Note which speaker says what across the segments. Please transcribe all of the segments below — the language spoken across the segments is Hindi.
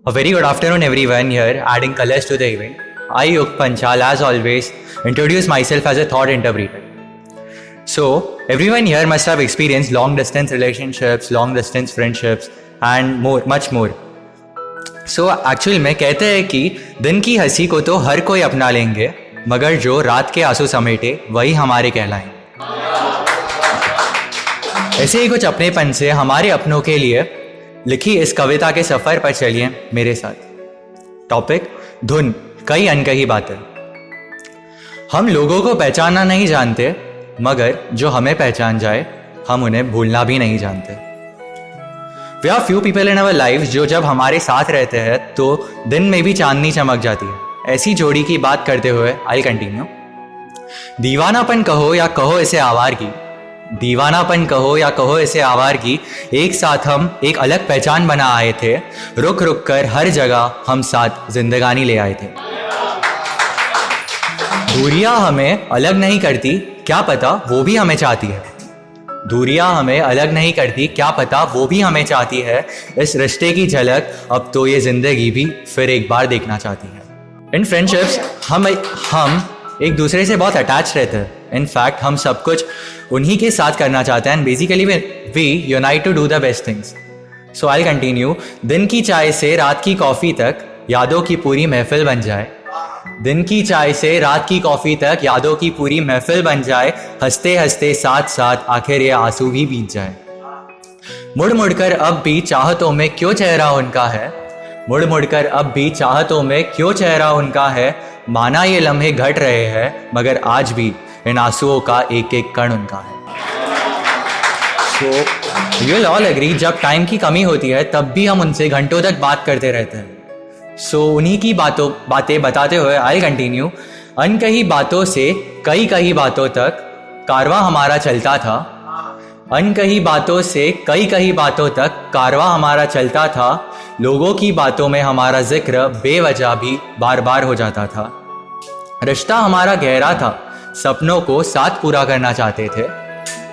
Speaker 1: A very good afternoon everyone here, adding colors to the event. I, Yug Panchal, as always, introduce myself as a thought interpreter. So, everyone here must have experienced long distance relationships, long distance friendships and more, much more. So, actually में कहते हैं कि दिन की हंसी को तो हर कोई अपना लेंगे, मगर जो रात के आंसू समेटे वही हमारे कहलाएं। ऐसे ही कुछ अपनेपन से हमारे अपनों के लिए लिखी इस कविता के सफर पर चलिए मेरे साथ। टॉपिक धुन, कई अनकही बातें। हम लोगों को पहचानना नहीं जानते, मगर जो हमें पहचान जाए हम उन्हें भूलना भी नहीं जानते। We are few people in our life जो जब हमारे साथ रहते हैं तो दिन में भी चांदनी चमक जाती है। ऐसी जोड़ी की बात करते हुए आई कंटिन्यू। दीवानापन कहो या कहो इसे आवारगी, दीवानापन कहो या कहो इसे आवारगी, एक साथ हम एक अलग पहचान बना आए थे। रुक रुक कर हर जगह हम साथ जिंदगानी ले आए थे। दूरियां हमें अलग नहीं करती, क्या पता वो भी हमें चाहती है। दूरियां हमें अलग नहीं करती, क्या पता वो भी हमें चाहती है। इस रिश्ते की झलक अब तो ये जिंदगी भी फिर एक बार देखना चाहती है। इन फ्रेंडशिप्स हम एक दूसरे से बहुत अटैच रहते हैं। इनफैक्ट हम सब कुछ उन्हीं के साथ करना चाहते हैं। Basically we unite to do the best things. So I continue. दिन की चाय से रात की कॉफ़ी तक यादों की पूरी महफिल बन जाए। दिन की चाय से रात की कॉफ़ी तक यादों की पूरी महफिल बन जाए। हंसते हंसते साथ साथ आखिर ये आंसू भी बीत जाए। मुड़ मुड़कर अब भी चाहतों में क्यों चेहरा उनका है, मुड़ मुड़कर अब भी चाहतों में क्यों चेहरा उनका है। माना ये लम्हे घट रहे हैं, मगर आज भी इन आंसुओं का एक एक कण उनका है। So you will all agree, जब टाइम की कमी होती है तब भी हम उनसे घंटों तक बात करते रहते हैं। सो उन्हीं की बातें बताते हुए आई कंटिन्यू। अनकही बातों से कई कही बातों तक कारवां हमारा चलता था। अनकही बातों से कई कही बातों तक कारवां हमारा चलता था। लोगों की बातों में हमारा जिक्र बेवजह भी बार बार हो जाता था। रिश्ता हमारा गहरा था, सपनों को साथ पूरा करना चाहते थे।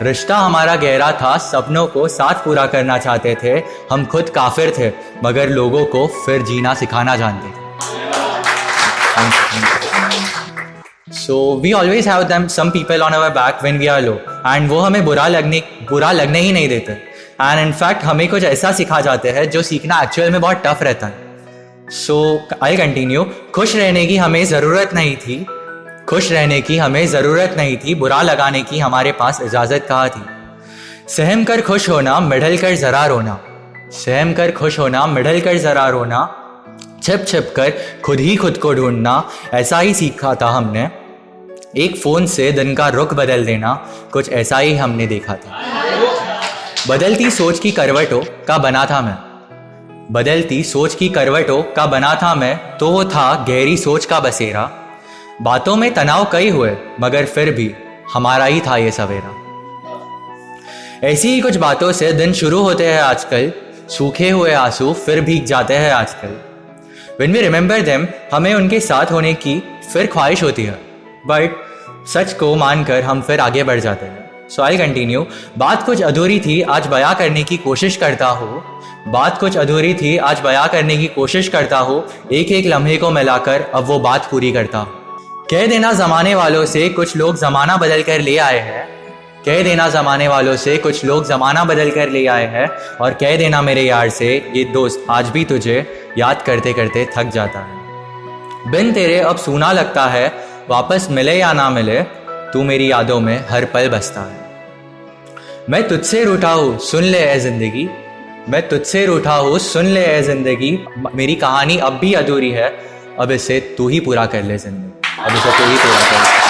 Speaker 1: रिश्ता हमारा गहरा था, सपनों को साथ पूरा करना चाहते थे। हम खुद काफिर थे, मगर लोगों को फिर जीना सिखाना जानते थे। So we always have some people on our back when we are low, and वो हमें बुरा लगने ही नहीं देते। And in fact हमें कुछ ऐसा सिखा जाते हैं जो सीखना एक्चुअल में बहुत टफ रहता है। So I continue। खुश रहने की हमें ज़रूरत नहीं थी, खुश रहने की हमें ज़रूरत नहीं थी। बुरा लगाने की हमारे पास इजाज़त कहाँ थी। सहम कर खुश होना, मिढ़ल कर ज़रा रोना, सहम कर खुश होना, मिढ़ल कर ज़रा रोना। छिप छिप कर खुद ही खुद को ढूंढना, ऐसा ही सीखा था हमने। एक फ़ोन से दिन का रुख बदल देना, कुछ ऐसा ही हमने देखा था। बदलती सोच की करवटों का बना था मैं, बदलती सोच की करवटों का बना था मैं। तो वो था गहरी सोच का बसेरा। बातों में तनाव कई हुए, मगर फिर भी हमारा ही था ये सवेरा। ऐसी ही कुछ बातों से दिन शुरू होते हैं आजकल। सूखे हुए आंसू फिर भीग जाते हैं आजकल। When we remember them, हमें उनके साथ होने की फिर ख्वाहिश होती है, बट सच को मानकर हम फिर आगे बढ़ जाते हैं। सो आई कंटिन्यू। बात कुछ अधूरी थी, आज बयां करने की कोशिश करता हूँ। बात कुछ अधूरी थी, आज बयां करने की कोशिश करता हूँ। एक एक लम्हे को मिलाकर अब वो बात पूरी करता हूँ। कह देना ज़माने वालों से कुछ लोग ज़माना बदल कर ले आए हैं। कह देना ज़माने वालों से कुछ लोग ज़माना बदल कर ले आए हैं। और कह देना मेरे यार से, ये दोस्त आज भी तुझे याद करते करते थक जाता है। बिन तेरे अब सूना लगता है, वापस मिले या ना मिले, तू मेरी यादों में हर पल बसता है। मैं तुझसे रूठा हूँ, सुन ले ए ज़िंदगी, मैं तुझसे रूठा हूँ, सुन ले ए ज़िंदगी। मेरी कहानी अब भी अधूरी है, अब इसे तू ही पूरा कर ले ज़िंदगी, अब इसे तू ही पूरा कर ले।